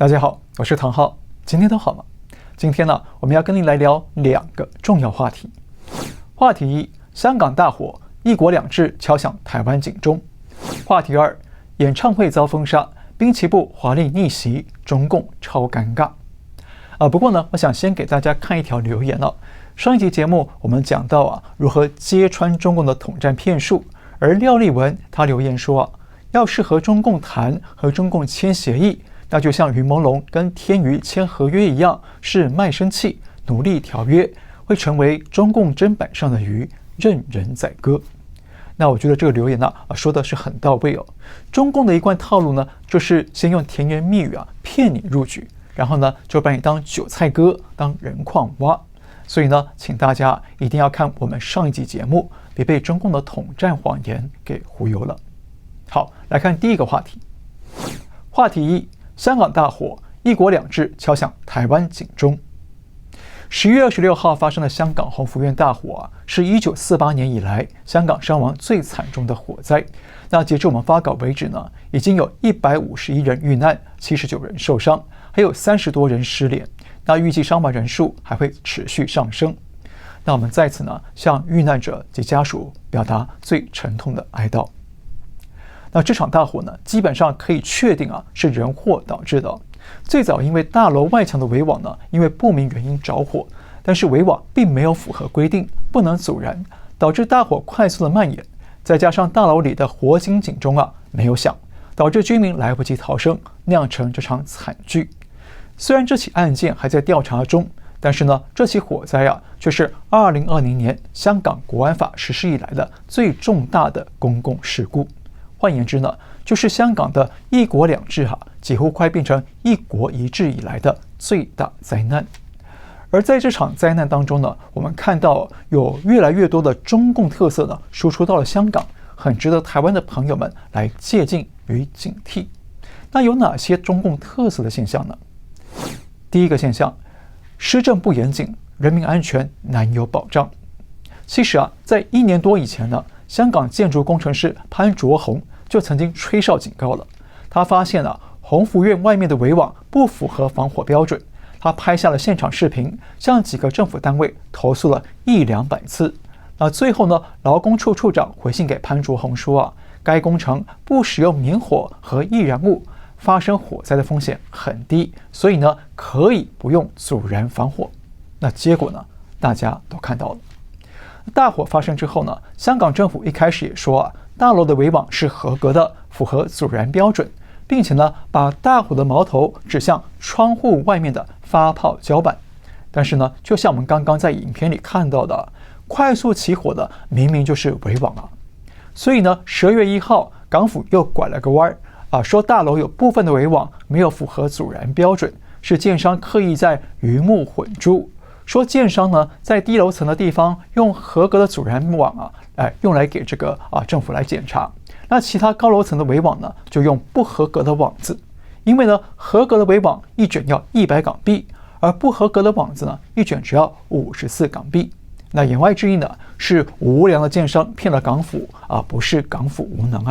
大家好，我是唐浩，今天都好吗？今天呢，我们要跟您来聊2个重要话题。话题1：香港大火，一国两制敲响台湾警钟。话题2：演唱会遭封杀，滨崎步华丽逆袭，中共超尴尬。不过呢，我想先给大家看一条留言哦。上一集节目我们讲到如何揭穿中共的统战骗术，而廖立文他留言说要是和中共谈，和中共签协议，那就像于朦胧跟天瑜签合约一样，是卖身契，努力条约，会成为中共砧板上的鱼，任人宰割。那我觉得这个留言说的是很到位哦。中共的一贯套路呢，就是先用甜言蜜语骗你入局，然后呢就把你当韭菜割，当人矿挖。所以呢，请大家一定要看我们上一集节目，别被中共的统战谎言给忽悠了。好，来看第一个话题。话题1：香港大火，一国两制敲响台湾警钟。10月26号发生的香港鸿福苑大火是1948年以来香港伤亡最惨重的火灾。那截至我们发稿为止呢，已经有151人遇难，79人受伤，还有30多人失联。那预计伤亡人数还会持续上升。那我们在此呢，向遇难者及家属表达最沉痛的哀悼。那这场大火呢，基本上可以确定是人祸导致的。最早因为大楼外墙的围网呢，因为不明原因着火，但是围网并没有符合规定，不能阻燃，导致大火快速的蔓延。再加上大楼里的火警警钟没有响，导致居民来不及逃生，酿成这场惨剧。虽然这起案件还在调查中，但是呢，这起火灾却是2020年香港国安法实施以来的最重大的公共事故。换言之呢，就是香港的一国两制几乎快变成一国一制以来的最大灾难。而在这场灾难当中呢，我们看到有越来越多的中共特色呢输出到了香港，很值得台湾的朋友们来借鉴与警惕。那有哪些中共特色的现象呢？第一个现象，施政不严谨，人民安全难有保障。其实在1年多以前呢，香港建筑工程师潘卓宏就曾经吹哨警告了。他发现鸿福苑外面的围网不符合防火标准，他拍下了现场视频，向几个政府单位投诉了100-200次。那最后呢，劳工处处长回信给潘卓宏说该工程不使用明火和易燃物，发生火灾的风险很低，所以呢可以不用阻燃防火。那结果呢，大家都看到了。大火发生之后呢，香港政府一开始也说大楼的围网是合格的，符合阻燃标准，并且呢把大火的矛头指向窗户外面的发泡胶板。但是呢，就像我们刚刚在影片里看到的，快速起火的明明就是围网所以呢，12月1号港府又拐了个弯说大楼有部分的围网没有符合阻燃标准，是建商刻意在鱼目混珠。说建商呢在低楼层的地方用合格的阻燃网用来给这个政府来检查，那其他高楼层的围网呢就用不合格的网子。因为呢合格的围网一卷要100港币，而不合格的网子呢一卷只要54港币。那言外之意呢是无良的建商骗了港府不是港府无能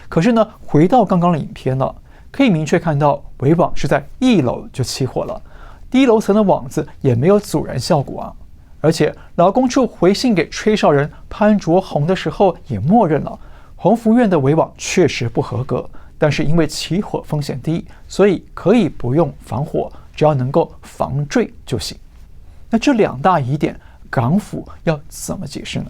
可是呢，回到刚刚的影片呢，可以明确看到围网是在1楼就起火了，低楼层的网子也没有阻燃效果而且劳工处回信给吹哨人潘卓宏的时候也默认了鸿福苑的围网确实不合格，但是因为起火风险低，所以可以不用防火，只要能够防坠就行。那这2大疑点，港府要怎么解释呢？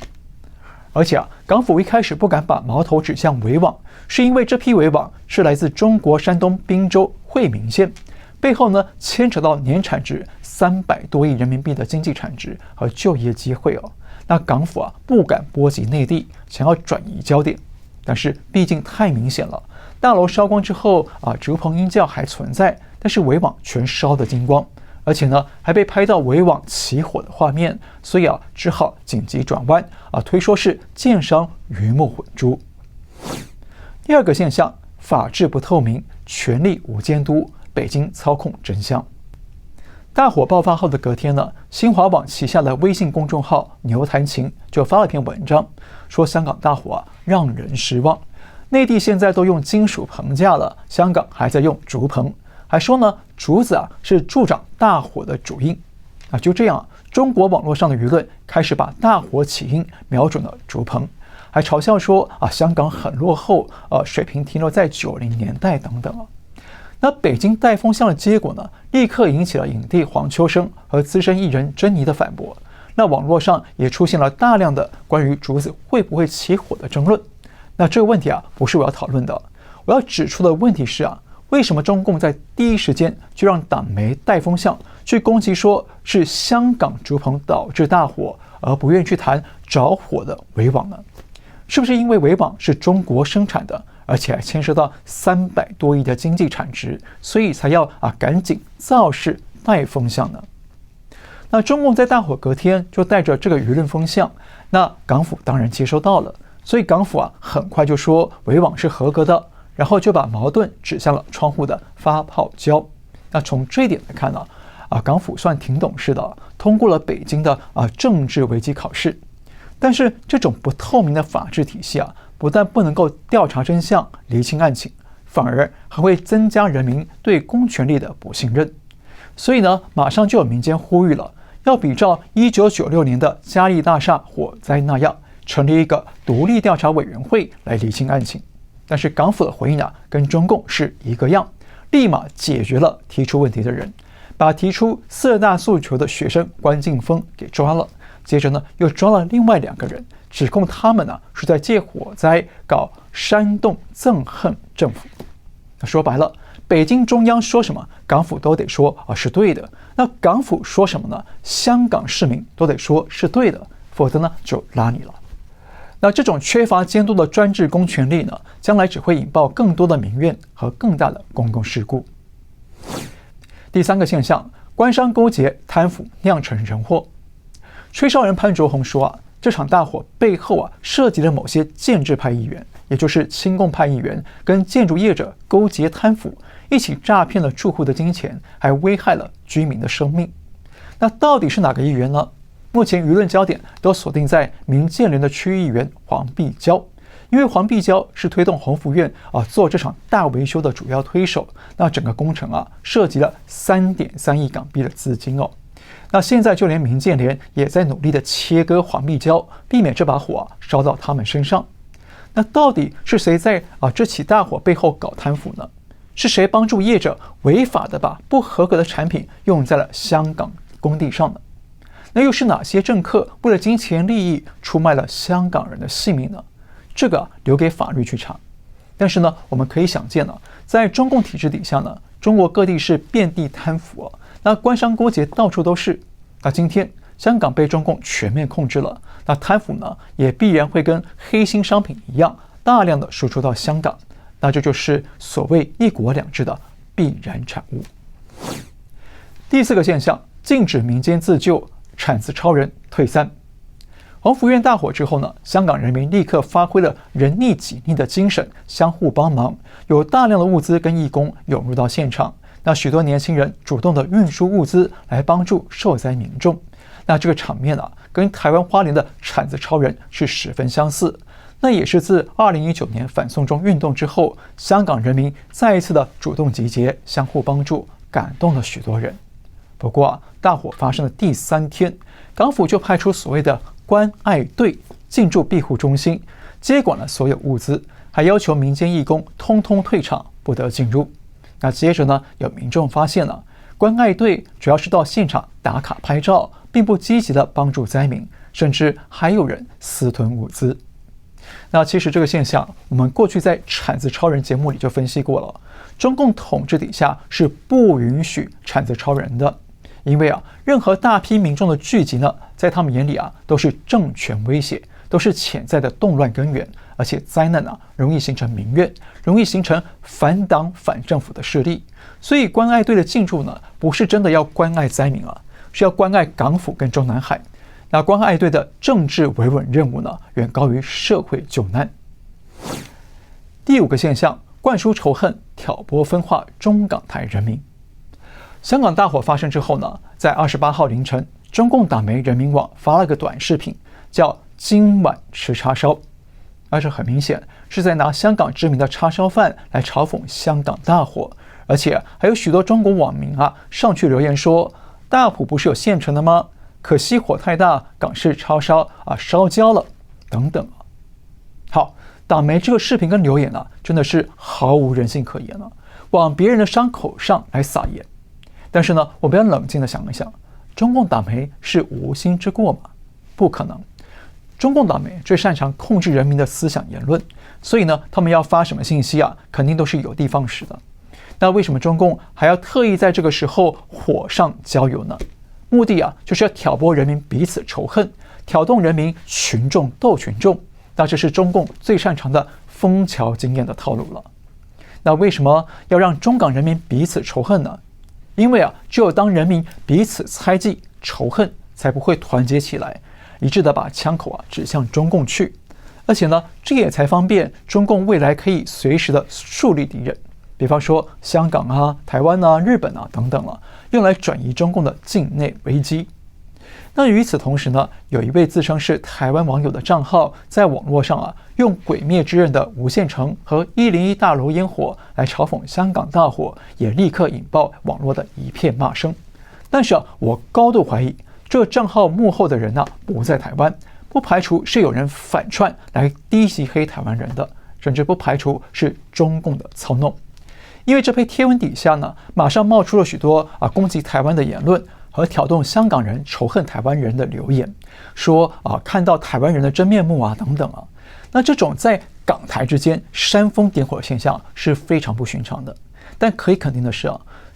而且港府一开始不敢把矛头指向围网，是因为这批围网是来自中国山东滨州惠民县，背后呢牵扯到年产值300多亿人民币的经济产值和就业机会那港府不敢波及内地，想要转移焦点，但是毕竟太明显了，大楼烧光之后竹棚鹰叫还存在，但是围网全烧得精光。而且呢，还被拍到围网起火的画面，所以只好紧急转弯推说是建商鱼目混珠。第2个现象，法治不透明，权力无监督，北京操控真相。大火爆发后的隔天呢，新华网旗下的微信公众号牛弹琴就发了篇文章，说香港大火让人失望，内地现在都用金属棚架了，香港还在用竹棚，还说呢竹子是助长大火的主因。就这样，中国网络上的舆论开始把大火起因瞄准了竹棚，还嘲笑说香港很落后，水平停留在90年代等等。那北京带风向的结果呢，立刻引起了影帝黄秋生和资深艺人珍妮的反驳。那网络上也出现了大量的关于竹子会不会起火的争论。那这个问题不是我要讨论的，我要指出的问题是为什么中共在第一时间就让党媒带风向去攻击说是香港竹棚导致大火，而不愿去谈着火的围网呢？是不是因为围网是中国生产的，而且还牵涉到300多亿的经济产值，所以才要赶紧造势带风向呢？那中共在大火隔天就带着这个舆论风向，那港府当然接收到了，所以港府很快就说围网是合格的，然后就把矛盾指向了窗户的发泡胶。那从这一点来看港府算挺懂事的，通过了北京的政治危机考试。但是这种不透明的法治体系不但不能够调查真相、厘清案情，反而还会增加人民对公权力的不信任。所以呢，马上就有民间呼吁了，要比照1996年的嘉利大厦火灾那样，成立一个独立调查委员会来厘清案情。但是港府的回应跟中共是一个样，立马解决了提出问题的人，把提出4大诉求的学生关劲峰给抓了，接着呢又抓了另外2个人，指控他们是在借火灾搞煽动憎恨政府。说白了，北京中央说什么，港府都得说是对的。那港府说什么呢？香港市民都得说是对的，否则呢就拉你了。那这种缺乏监督的专制公权力呢，将来只会引爆更多的民怨和更大的公共事故。第3个现象，官商勾结贪腐酿成人祸。吹哨人潘卓宏说这场大火背后涉及了某些建制派议员，也就是亲共派议员跟建筑业者勾结贪腐，一起诈骗了住户的金钱，还危害了居民的生命。那到底是哪个议员呢？目前舆论焦点都锁定在民建联的区议员黄碧娇，因为黄碧娇是推动宏福院做这场大维修的主要推手。那整个工程涉及了3.3亿港币的资金那现在就连民建联也在努力的切割黄碧娇，避免这把火烧到他们身上。那到底是谁在这起大火背后搞贪腐呢？是谁帮助业者违法的把不合格的产品用在了香港工地上呢？那又是哪些政客为了金钱利益出卖了香港人的性命呢？这个留给法律去查。但是呢，我们可以想见在中共体制底下呢，中国各地是遍地贪腐那官商勾结到处都是。那今天香港被中共全面控制了，那贪腐呢也必然会跟黑心商品一样大量的输出到香港，那这就是所谓1国2制的必然产物。第4个现象，禁止民间自救，铲子超人退散。宏福院大火之后呢，香港人民立刻发挥了人逆己逆的精神，相互帮忙，有大量的物资跟义工涌入到现场。那许多年轻人主动的运输物资来帮助受灾民众。那这个场面跟台湾花莲的铲子超人是十分相似。那也是自2019年反送中运动之后，香港人民再一次的主动集结，相互帮助，感动了许多人。不过大火发生的第3天，港府就派出所谓的关爱队进驻庇护中心，接管了所有物资，还要求民间义工通通退场，不得进入。那接着呢，有民众发现关爱队主要是到现场打卡拍照，并不积极的帮助灾民，甚至还有人私吞物资。那其实这个现象，我们过去在铲子超人节目里就分析过了。中共统治底下是不允许铲子超人的，因为任何大批民众的聚集呢，在他们眼里都是政权威胁，都是潜在的动乱根源，而且灾难容易形成民怨，容易形成反党反政府的势力。所以关爱队的进驻呢，不是真的要关爱灾民是要关爱港府跟中南海。那关爱队的政治维稳任务呢，远高于社会救难。第5个现象，灌输仇恨，挑拨分化中港台人民。香港大火发生之后呢，在28号凌晨，中共党媒人民网发了个短视频，叫今晚吃叉烧。而这很明显是在拿香港知名的叉烧饭来嘲讽香港大火，而且还有许多中国网民上去留言说，大埔不是有现成的吗？可惜火太大，港式叉烧烧焦了等等。好，党媒这个视频跟留言真的是毫无人性可言往别人的伤口上来撒盐。但是呢，我们要冷静的想一想，中共党媒是无心之过吗？不可能。中共党媒最擅长控制人民的思想言论，所以呢，他们要发什么信息肯定都是有的放矢的。那为什么中共还要特意在这个时候火上浇油呢？目的就是要挑拨人民彼此仇恨，挑动人民群众斗群众。那这是中共最擅长的枫桥经验的套路了。那为什么要让中港人民彼此仇恨呢？因为只有当人民彼此猜忌仇恨，才不会团结起来，一致的把枪口指向中共去。而且呢，这也才方便中共未来可以随时的树立敌人，比方说香港台湾日本等等用来转移中共的境内危机。那与此同时呢，有一位自称是台湾网友的账号，在网络上用《鬼灭之刃》的无限城和101大楼烟火来嘲讽香港大火，也立刻引爆网络的一片骂声。但是我高度怀疑，这账号幕后的人不在台湾，不排除是有人反串来低级黑台湾人的，甚至不排除是中共的操弄。因为这篇贴文底下呢，马上冒出了许多攻击台湾的言论和挑动香港人仇恨台湾人的留言，说看到台湾人的真面目等等那这种在港台之间煽风点火的现象是非常不寻常的。但可以肯定的是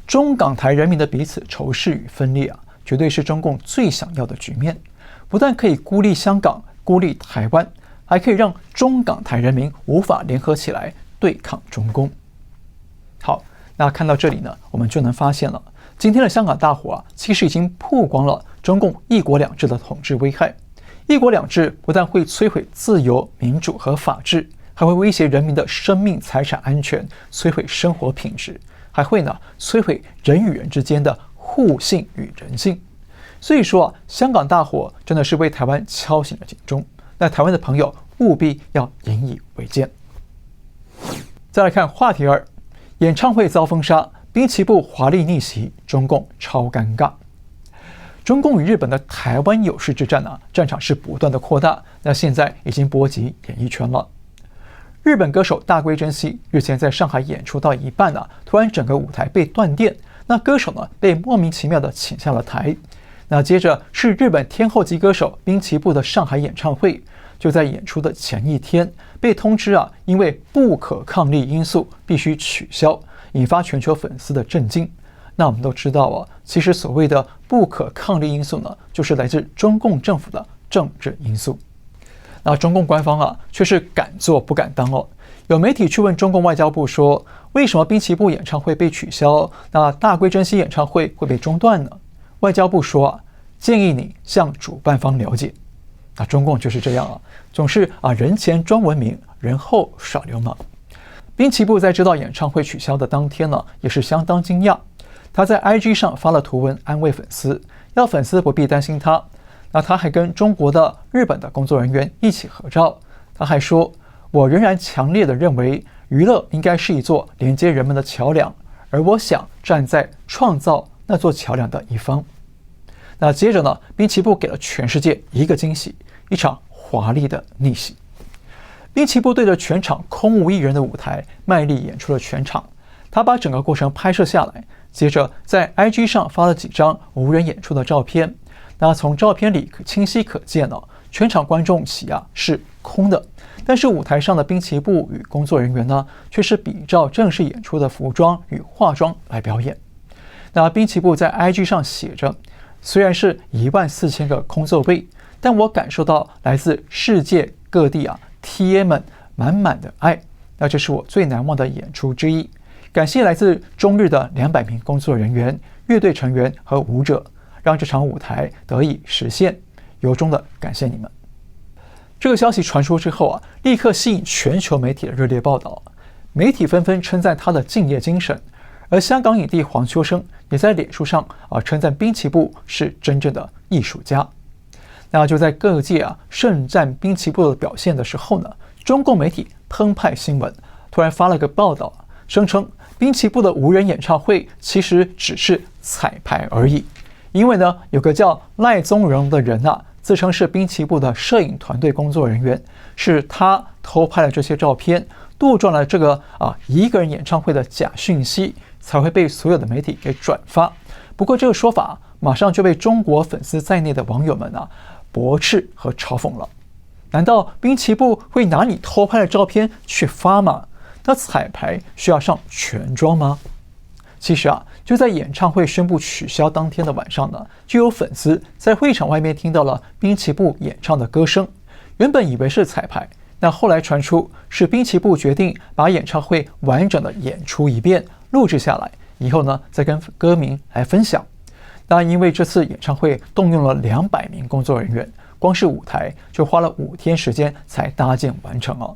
中港台人民的彼此仇视与分裂绝对是中共最想要的局面。不但可以孤立香港、孤立台湾，还可以让中港台人民无法联合起来对抗中共。好，那看到这里呢，我们就能发现了，今天的香港大火其实已经曝光了中共一国两制的统治危害。一国两制不但会摧毁自由、民主和法治，还会威胁人民的生命财产安全，摧毁生活品质，还会摧毁人与人之间的互信与人性。所以说香港大火真的是为台湾敲醒了警钟，那台湾的朋友务必要引以为戒。再来看话题2，演唱会遭封杀，滨崎步华丽逆袭，中共超尴尬。中共与日本的台湾有事之战战场是不断的扩大，那现在已经波及演艺圈了。日本歌手大龟真希日前在上海演出到一半突然整个舞台被断电，那歌手被莫名其妙的请下了台。那接着是日本天后级歌手滨崎步的上海演唱会，就在演出的前一天被通知因为不可抗力因素必须取消，引发全球粉丝的震惊。那我们都知道其实所谓的不可抗力因素呢，就是来自中共政府的政治因素。那中共官方却是敢做不敢当有媒体去问中共外交部说，为什么滨崎步演唱会被取消，那大龟真希演唱会会被中断呢？外交部说建议你向主办方了解。那中共就是这样总是人前装文明，人后耍流氓。滨崎步在知道演唱会取消的当天呢，也是相当惊讶。他在 IG 上发了图文安慰粉丝，要粉丝不必担心他。那他还跟中国的、日本的工作人员一起合照。他还说，我仍然强烈的认为娱乐应该是一座连接人们的桥梁，而我想站在创造那座桥梁的一方。那接着呢，滨崎步给了全世界一个惊喜，一场华丽的逆袭。滨崎步对着全场空无一人的舞台卖力演出了全场，他把整个过程拍摄下来，接着在 IG 上发了几张无人演出的照片。那从照片里清晰可见全场观众席是空的，但是舞台上的滨崎步与工作人员呢，却是比照正式演出的服装与化妆来表演。那滨崎步在 IG 上写着，虽然是14000个空座位，但我感受到来自世界各地TA 们满满的爱，那这是我最难忘的演出之一。感谢来自中日的200名工作人员、乐队成员和舞者，让这场舞台得以实现，由衷的感谢你们。这个消息传出之后立刻吸引全球媒体的热烈报道，媒体纷纷称赞他的敬业精神，而香港影帝黄秋生也在脸书上称赞滨崎步是真正的艺术家。那就在各界盛赞滨崎步的表现的时候呢，中共媒体澎湃新闻突然发了个报道，声称滨崎步的无人演唱会其实只是彩排而已。因为呢，有个叫赖宗荣的人啊，自称是滨崎步的摄影团队工作人员，是他偷拍了这些照片，杜撰了这个一个人演唱会的假讯息，才会被所有的媒体给转发。不过这个说法马上就被中国粉丝在内的网友们驳斥和嘲讽了。难道滨崎步会拿你偷拍的照片去发吗？那彩排需要上全妆吗？其实就在演唱会宣布取消当天的晚上呢，就有粉丝在会场外面听到了滨崎步演唱的歌声。原本以为是彩排，那后来传出是滨崎步决定把演唱会完整的演出一遍，录制下来，以后呢再跟歌迷来分享。那因为这次演唱会动用了200名工作人员，光是舞台就花了5天时间才搭建完成哦。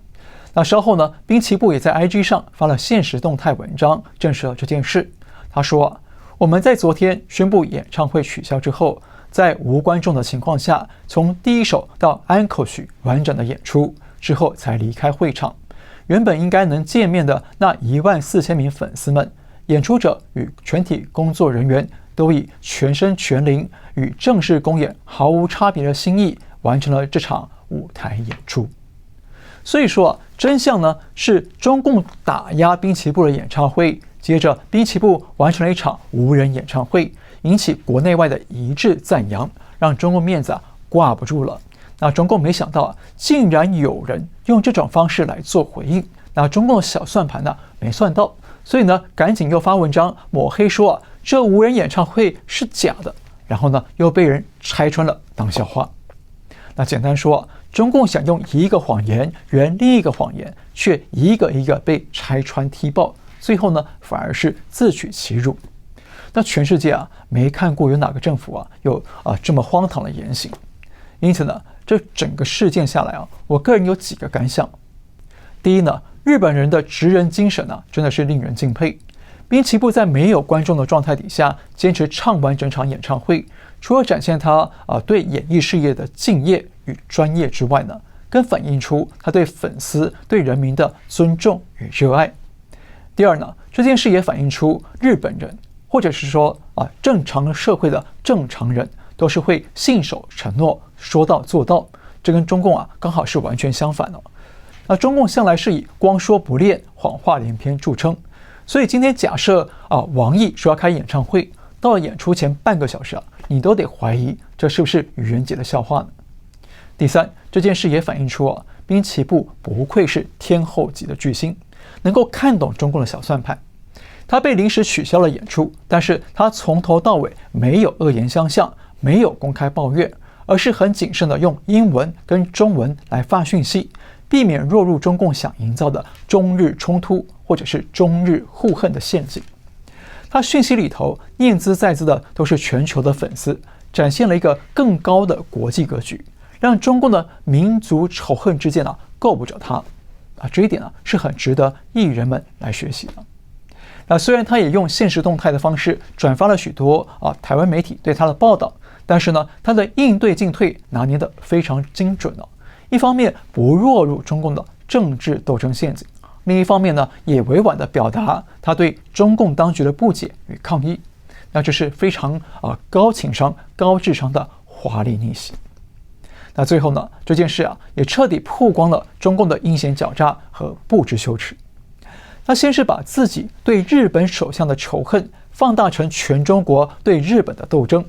那稍后呢，滨崎步也在 IG 上发了限时动态文章，证实了这件事。他说我们在昨天宣布演唱会取消之后，在无观众的情况下，从第一首到安可曲完整的演出之后才离开会场。原本应该能见面的那14000名粉丝们，演出者与全体工作人员都以全身全灵与正式公演毫无差别的心意，完成了这场舞台演出。所以说真相呢是中共打压滨崎步的演唱会，接着滨崎步完成了一场无人演唱会，引起国内外的一致赞扬，让中共面子挂不住了。那中共没想到竟然有人用这种方式来做回应，那中共的小算盘没算到，所以呢赶紧又发文章抹黑说这无人演唱会是假的，然后呢又被人拆穿了当笑话。那简单说，中共想用一个谎言圆另一个谎言，却一个一个被拆穿踢爆，最后呢反而是自取其辱。那全世界没看过有哪个政府有这么荒唐的言行。因此呢，这整个事件下来我个人有几个感想。第一呢，日本人的职人精神真的是令人敬佩。滨崎步在没有观众的状态底下坚持唱完整场演唱会，除了展现他对演艺事业的敬业与专业之外呢，更反映出他对粉丝对人民的尊重与热爱。第二呢，这件事也反映出日本人或者是说正常社会的正常人都是会信守承诺，说到做到，这跟中共刚好是完全相反的。那中共向来是以光说不练、谎话连篇著称，所以今天假设王毅说要开演唱会，到了演出前半个小时你都得怀疑这是不是愚人节的笑话呢？第三，这件事也反映出滨崎步不愧是天后级的巨星，能够看懂中共的小算盘。他被临时取消了演出，但是他从头到尾没有恶言相向，没有公开抱怨，而是很谨慎的用英文跟中文来发讯息，避免落入中共想营造的中日冲突或者是中日互恨的陷阱。他讯息里头念兹在兹的都是全球的粉丝，展现了一个更高的国际格局，让中共的民族仇恨之剑够不着他这一点是很值得艺人们来学习的。那虽然他也用限时动态的方式转发了许多台湾媒体对他的报道，但是呢，他的应对进退拿捏得非常精准一方面不落入中共的政治斗争陷阱，另一方面呢，也委婉地表达他对中共当局的不解与抗议。那这是非常高情商、高智商的华丽逆袭。那最后呢，这件事也彻底曝光了中共的阴险狡诈和不知羞耻。他先是把自己对日本首相的仇恨放大成全中国对日本的斗争，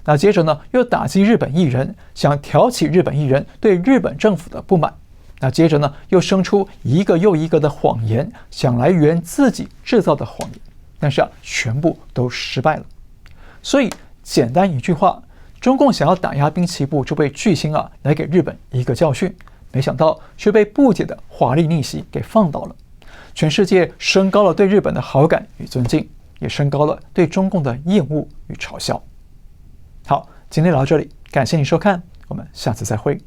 那接着呢又打击日本艺人，想挑起日本艺人对日本政府的不满，那接着呢又生出一个又一个的谎言，想来圆自己制造的谎言，但是全部都失败了。所以简单一句话，中共想要打压滨崎步这位巨星来给日本一个教训，没想到却被不解的华丽逆袭给放倒了。全世界升高了对日本的好感与尊敬，也升高了对中共的厌恶与嘲笑。好，今天聊到这里，感谢你收看，我们下次再会。